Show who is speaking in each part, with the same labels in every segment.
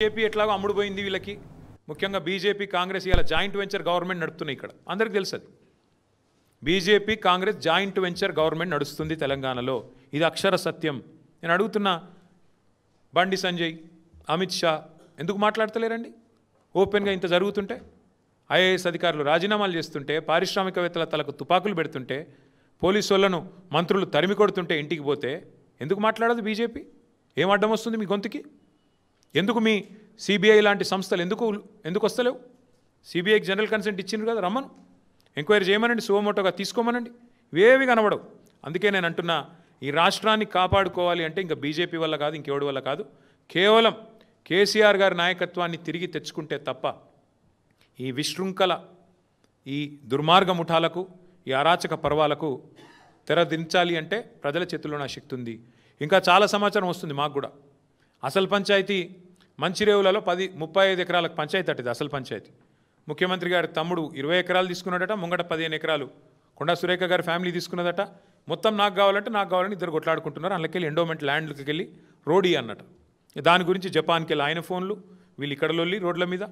Speaker 1: BJP ఎట్లాగో అమ్ముడుపోయింది వీళ్ళకి. ముఖ్యంగా బీజేపీ కాంగ్రెస్ ఇలా జాయింట్ వెంచర్ గవర్నమెంట్ నడుపుతున్నాయి. ఇక్కడ అందరికీ తెలుసు అది. BJP Congress joint venture government నడుస్తుంది తెలంగాణలో. ఇది అక్షర సత్యం. నేను అడుగుతున్నా, బండి సంజయ్, అమిత్ షా ఎందుకు మాట్లాడతలేరండి? ఓపెన్గా ఇంత జరుగుతుంటే, ఐఏఎస్ అధికారులు రాజీనామాలు చేస్తుంటే, పారిశ్రామికవేత్తల తలకు తుపాకులు పెడుతుంటే, పోలీసు వాళ్ళను మంత్రులు తరిమి కొడుతుంటే ఇంటికి పోతే ఎందుకు మాట్లాడదు బీజేపీ? ఏం అడ్డం వస్తుంది మీ గొంతుకి? ఎందుకు మీ సిబిఐ లాంటి సంస్థలు ఎందుకు వస్తలేవు? సిబిఐకి జనరల్ కన్సెంట్ ఇచ్చిండ్రు కదా, రమ్మను, ఎంక్వైరీ చేయమనండి, సువమోటోగా తీసుకోమనండి. ఇవేవి కనబడవు. అందుకే నేను అంటున్నా, ఈ రాష్ట్రాన్ని కాపాడుకోవాలి అంటే ఇంకా బీజేపీ వల్ల కాదు, ఇంకెవడి వల్ల కాదు, కేవలం కేసీఆర్ గారి నాయకత్వాన్ని తిరిగి తెచ్చుకుంటే తప్ప ఈ విశృంఖల, ఈ దుర్మార్గ ముఠాలకు, ఈ అరాచక పర్వాలకు తెరదించాలి అంటే ప్రజల చేతుల్లో నా శక్తి ఉంది. ఇంకా చాలా సమాచారం వస్తుంది మాకు కూడా. అసలు పంచాయతీ మంచిరేవులలో 35 ఎకరాలకు పంచాయతీ అట్టది అసలు పంచాయతీ. ముఖ్యమంత్రి గారి తమ్ముడు 20 ఎకరాలు తీసుకున్నాడట, ముంగట 15 ఎకరాలు కొండా సురేఖ గారి ఫ్యామిలీ తీసుకున్నదట. మొత్తం నాకు కావాలంటే నాకు కావాలని ఇద్దరు కొట్లాడుకుంటున్నారు. అందులోకి ఎండోమెంట్ ల్యాండ్లకి వెళ్ళి రోడీ అన్నట. దాని గురించి జపాన్కి వెళ్ళి ఆయన ఫోన్లు, వీళ్ళు ఇక్కడ లొల్లి రోడ్ల మీద.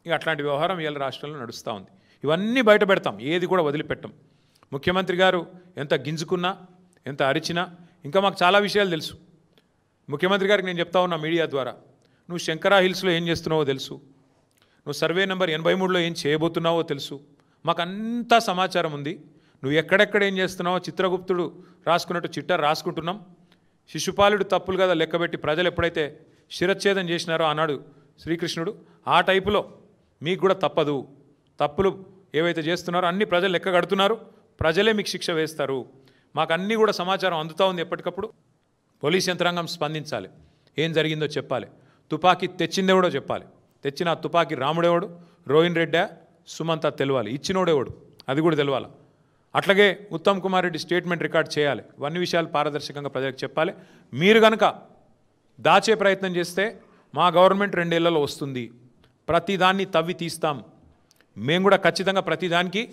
Speaker 1: ఇక అట్లాంటి వ్యవహారం ఇవాళ రాష్ట్రంలో నడుస్తూ ఉంది. ఇవన్నీ బయట పెడతాం, ఏది కూడా వదిలిపెట్టం. ముఖ్యమంత్రి గారు ఎంత గింజుకున్నా, ఎంత అరిచినా ఇంకా మాకు చాలా విషయాలు తెలుసు. ముఖ్యమంత్రి గారికి నేను చెప్తా ఉన్నా మీడియా ద్వారా, నువ్వు శంకరా హిల్స్లో ఏం చేస్తున్నావో తెలుసు, నువ్వు సర్వే నెంబర్ 83లో ఏం చేయబోతున్నావో తెలుసు, మాకు అంతా సమాచారం ఉంది. నువ్వు ఎక్కడెక్కడ ఏం చేస్తున్నావో చిత్రగుప్తుడు రాసుకున్నట్టు చిట్టా రాసుకుంటున్నాం. శిశుపాలుడు తప్పులు కదా లెక్కబెట్టి ప్రజలు ఎప్పుడైతే శిరచ్ఛేదం చేసినారో ఆనాడు శ్రీకృష్ణుడు, ఆ టైపులో మీకు కూడా తప్పదు. తప్పులు ఏవైతే చేస్తున్నారో అన్ని ప్రజలు లెక్క కడుతున్నారు, ప్రజలే మీకు శిక్ష వేస్తారు. మాకు అన్నీ కూడా సమాచారం అందుతూ ఉంది ఎప్పటికప్పుడు. పోలీస్ యంత్రాంగం స్పందించాలి, ఏం జరిగిందో చెప్పాలి. తుపాకీ తెచ్చిందేవడో చెప్పాలి. తెచ్చిన ఆ తుపాకీ రాముడేవాడు, రోహిన్ రెడ్డా, సుమంత తెలవాలి. ఇచ్చినోడేవాడు అది కూడా తెలవాలి. అట్లాగే ఉత్తమ్ కుమార్ రెడ్డి స్టేట్మెంట్ రికార్డ్ చేయాలి. ఇవన్నీ విషయాలు పారదర్శకంగా ప్రజలకు చెప్పాలి. మీరు కనుక దాచే ప్రయత్నం చేస్తే మా గవర్నమెంట్ 2 ఏళ్లలో వస్తుంది, ప్రతిదాన్ని తవ్వి తీస్తాం. మేము కూడా ఖచ్చితంగా ప్రతిదానికి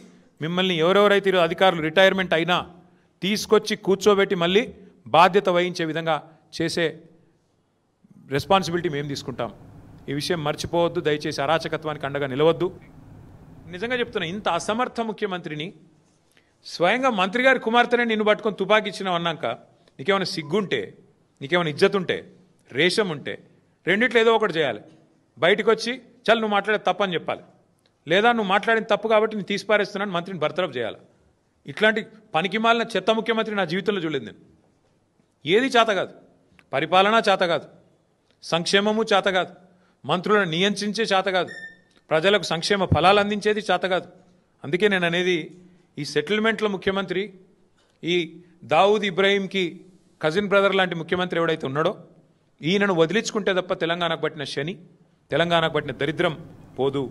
Speaker 1: మిమ్మల్ని ఎవరెవరైతే అధికారులు రిటైర్మెంట్ అయినా తీసుకొచ్చి కూర్చోబెట్టి మళ్ళీ బాధ్యత వహించే విధంగా చేసే రెస్పాన్సిబిలిటీ మేము తీసుకుంటాం. ఈ విషయం మర్చిపోవద్దు. దయచేసి అరాచకత్వానికి అండగా నిలవద్దు. నిజంగా చెప్తున్నా, ఇంత అసమర్థ ముఖ్యమంత్రిని, స్వయంగా మంత్రి గారి కుమార్తెనే నిన్ను పట్టుకొని తుపాకీ ఇచ్చినావు అన్నాక నీకేమైనా సిగ్గుంటే, నీకేమైనా ఇజ్జత్ ఉంటే, రేషం ఉంటే రెండిట్లో ఏదో ఒకటి చేయాలి. బయటకు వచ్చి చల్ నువ్వు మాట్లాడేది తప్పు అని చెప్పాలి, లేదా నువ్వు మాట్లాడిన తప్పు కాబట్టి నేను తీసిపారేస్తున్నాను మంత్రిని బర్తరఫ్ చేయాలి. ఇట్లాంటి పనికిమాలిన చెత్త ముఖ్యమంత్రి నా జీవితంలో చూడలేదు నేను. ఏది చేత కాదు, పరిపాలన చేత కాదు, సంక్షేమము చేత కాదు, మంత్రులను నియంత్రించే చేత కాదు, ప్రజలకు సంక్షేమ ఫలాలు అందించేది చేత కాదు. అందుకే నేను అనేది, ఈ సెటిల్మెంట్ల ముఖ్యమంత్రి, ఈ దావుద్ ఇబ్రాహీంకి కజిన్ బ్రదర్ లాంటి ముఖ్యమంత్రి ఎవడైతే ఉన్నాడో, ఈయనను వదిలించుకుంటే తప్ప తెలంగాణకు పట్టిన శని, తెలంగాణకు పట్టిన దరిద్రం పోదు.